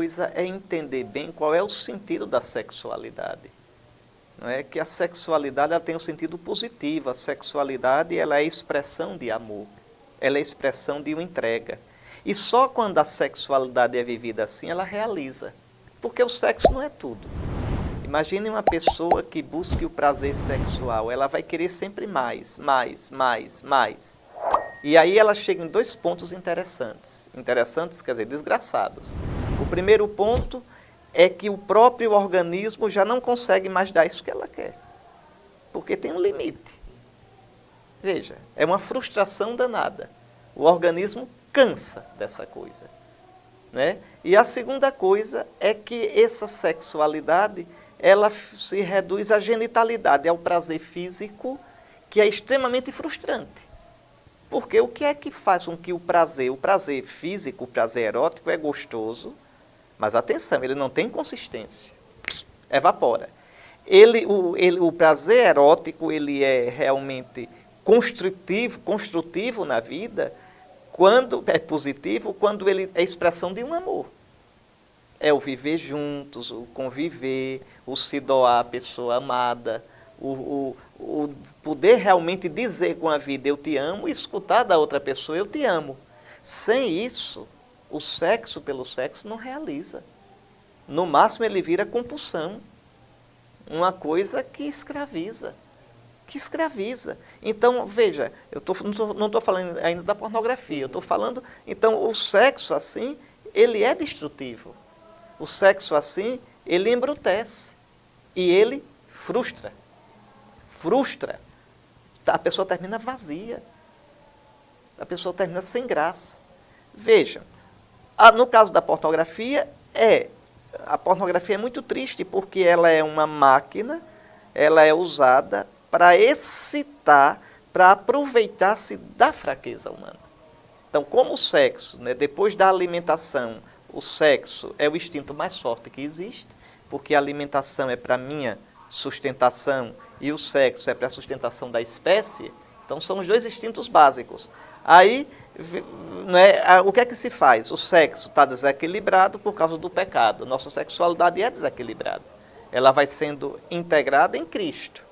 coisa é entender bem qual é o sentido da sexualidade. Não é que a sexualidade ela tem um sentido positivo. A sexualidade ela é a expressão de amor. Ela é a expressão de uma entrega. E só quando a sexualidade é vivida assim, ela realiza. Porque o sexo não é tudo. Imagine uma pessoa que busque o prazer sexual. Ela vai querer sempre mais, mais, mais, mais. E aí ela chega em dois pontos interessantes. Interessantes, quer dizer, desgraçados. O primeiro ponto é que o próprio organismo já não consegue mais dar isso que ela quer. Porque tem um limite. Veja, é uma frustração danada. O organismo cansa dessa coisa. Né? E a segunda coisa é que essa sexualidade, ela se reduz à genitalidade, ao prazer físico, que é extremamente frustrante. Porque o que é que faz com que o prazer físico, o prazer erótico é gostoso, mas atenção, ele não tem consistência, evapora. O prazer erótico, ele é realmente construtivo na vida, quando é positivo, quando ele é expressão de um amor. É o viver juntos, o conviver, o se doar à pessoa amada, o poder realmente dizer com a vida eu te amo e escutar da outra pessoa eu te amo. Sem isso, o sexo pelo sexo não realiza. No máximo ele vira compulsão. Uma coisa que escraviza. Então, veja, eu não estou falando ainda da pornografia, eu estou falando, então, o sexo assim, ele é destrutivo. O sexo assim, ele embrutece e ele frustra. A pessoa termina vazia. A pessoa termina sem graça. Vejam, no caso da pornografia, a pornografia é muito triste porque ela é uma máquina, ela é usada para excitar, para aproveitar-se da fraqueza humana. Então, como o sexo, né, depois da alimentação, o sexo é o instinto mais forte que existe, porque a alimentação é para minha sustentação e o sexo é para a sustentação da espécie, então são os dois instintos básicos. Aí, né, o que é que se faz? O sexo está desequilibrado por causa do pecado. Nossa sexualidade é desequilibrada. Ela vai sendo integrada em Cristo,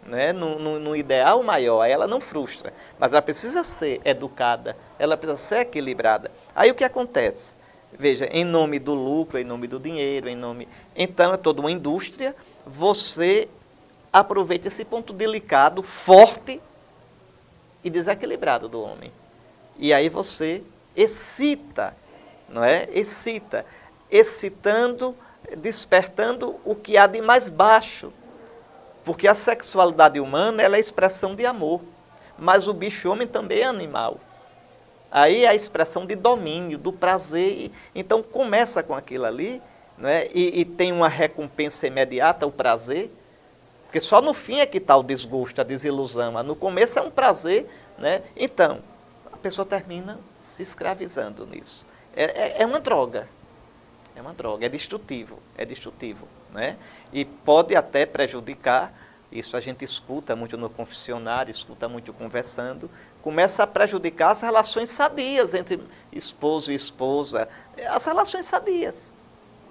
né, no ideal maior. Aí ela não frustra, mas ela precisa ser educada, ela precisa ser equilibrada. Aí o que acontece? Veja, em nome do lucro, em nome do dinheiro, então é toda uma indústria, você aproveita esse ponto delicado, forte e desequilibrado do homem. E aí você excita, não é? Excitando, despertando o que há de mais baixo. Porque a sexualidade humana ela é a expressão de amor, mas o bicho-homem também é animal. Aí é a expressão de domínio, do prazer. Então começa com aquilo ali, né? E tem uma recompensa imediata, o prazer, porque só no fim é que está o desgosto, a desilusão. Mas no começo é um prazer, né? Então, a pessoa termina se escravizando nisso. É uma droga. É uma droga, é destrutivo, né? E pode até prejudicar, isso a gente escuta muito no confessionário, escuta muito conversando, começa a prejudicar as relações sadias entre esposo e esposa, as relações sadias,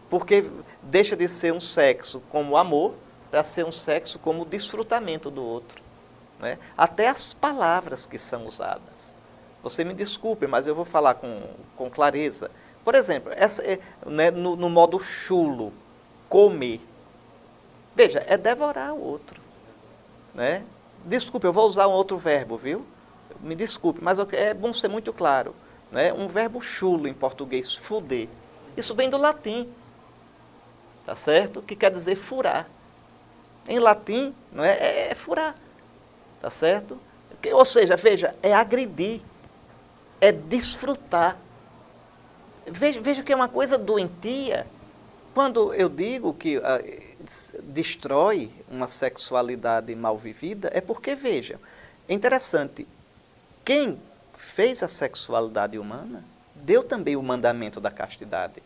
porque deixa de ser um sexo como amor, para ser um sexo como desfrutamento do outro, né? Até as palavras que são usadas. Você me desculpe, mas eu vou falar com clareza. Por exemplo, né, no modo chulo, comer. Veja, é devorar o outro. Né? Desculpe, eu vou usar um outro verbo, viu? Me desculpe, mas é bom ser muito claro. Né? Um verbo chulo em português, fuder. Isso vem do latim, tá certo? Que quer dizer furar. Em latim, não é furar, tá certo? Ou seja, veja, é agredir, é desfrutar. Veja que é uma coisa doentia. Quando eu digo que destrói uma sexualidade mal vivida, é porque, veja, é interessante, quem fez a sexualidade humana deu também o mandamento da castidade.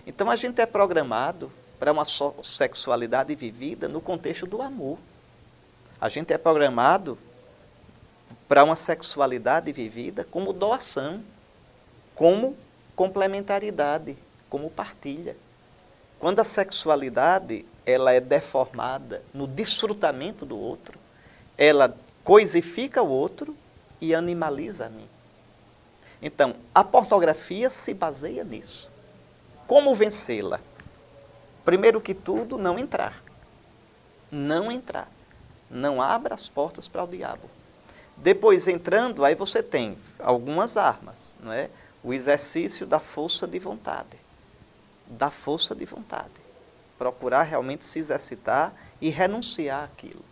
Então a gente é programado para uma sexualidade vivida no contexto do amor. A gente é programado para uma sexualidade vivida como doação, como complementaridade, como partilha. Quando a sexualidade ela é deformada no desfrutamento do outro, ela coisifica o outro e animaliza a mim. Então, a pornografia se baseia nisso. Como vencê-la? Primeiro que tudo, não entrar. Não entrar. Não abra as portas para o diabo. Depois, entrando, aí você tem algumas armas, não é? O exercício da força de vontade. Da força de vontade. Procurar realmente se exercitar e renunciar àquilo.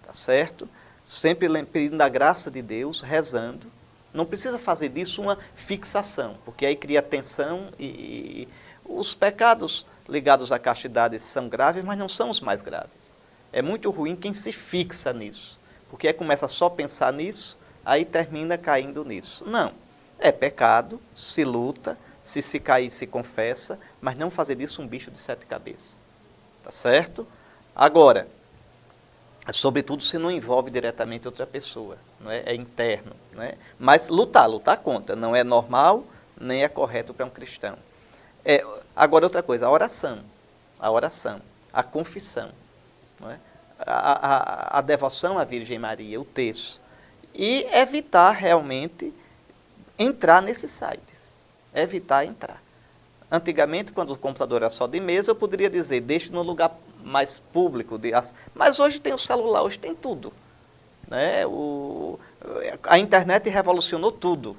Tá certo? Sempre pedindo a graça de Deus, rezando. Não precisa fazer disso uma fixação, porque aí cria tensão e os pecados ligados à castidade são graves, mas não são os mais graves. É muito ruim quem se fixa nisso, porque aí começa só a pensar nisso, aí termina caindo nisso. Não, é pecado, se luta, se cair, se confessa, mas não fazer disso um bicho de 7 cabeças. Tá certo? Agora, sobretudo se não envolve diretamente outra pessoa, não é? É interno, não é? Mas lutar contra, não é normal, nem é correto para um cristão. Agora outra coisa, a oração, a confissão, não é? a devoção à Virgem Maria, o terço, e evitar realmente entrar nesses sites, evitar entrar. Antigamente, quando o computador era só de mesa, eu poderia dizer, deixe no lugar mais público. Mas hoje tem o celular, hoje tem tudo. Né? A internet revolucionou tudo.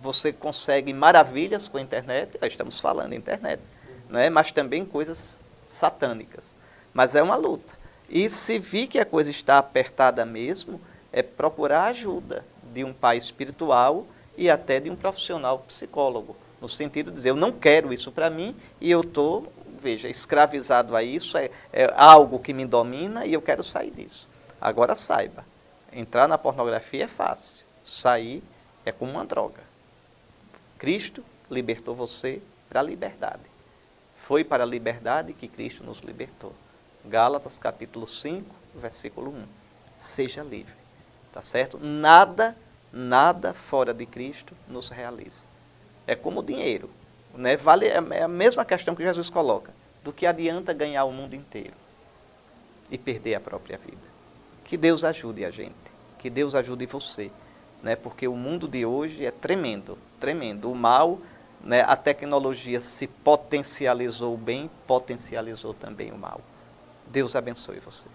Você consegue maravilhas com a internet, nós estamos falando de internet, né? Mas também coisas satânicas. Mas é uma luta. E se vir que a coisa está apertada mesmo, é procurar ajuda de um pai espiritual e até de um profissional psicólogo. No sentido de dizer, eu não quero isso para mim e eu estou, veja, escravizado a isso, é algo que me domina e eu quero sair disso. Agora saiba, entrar na pornografia é fácil, sair é como uma droga. Cristo libertou você para a liberdade. Foi para a liberdade que Cristo nos libertou. Gálatas capítulo 5, versículo 1. Seja livre, tá certo? Nada fora de Cristo nos realiza. É como o dinheiro, né? É a mesma questão que Jesus coloca. Do que adianta ganhar o mundo inteiro e perder a própria vida? Que Deus ajude a gente, que Deus ajude você, né? Porque o mundo de hoje é tremendo, tremendo. O mal, né? A tecnologia se potencializou o bem, potencializou também o mal. Deus abençoe você.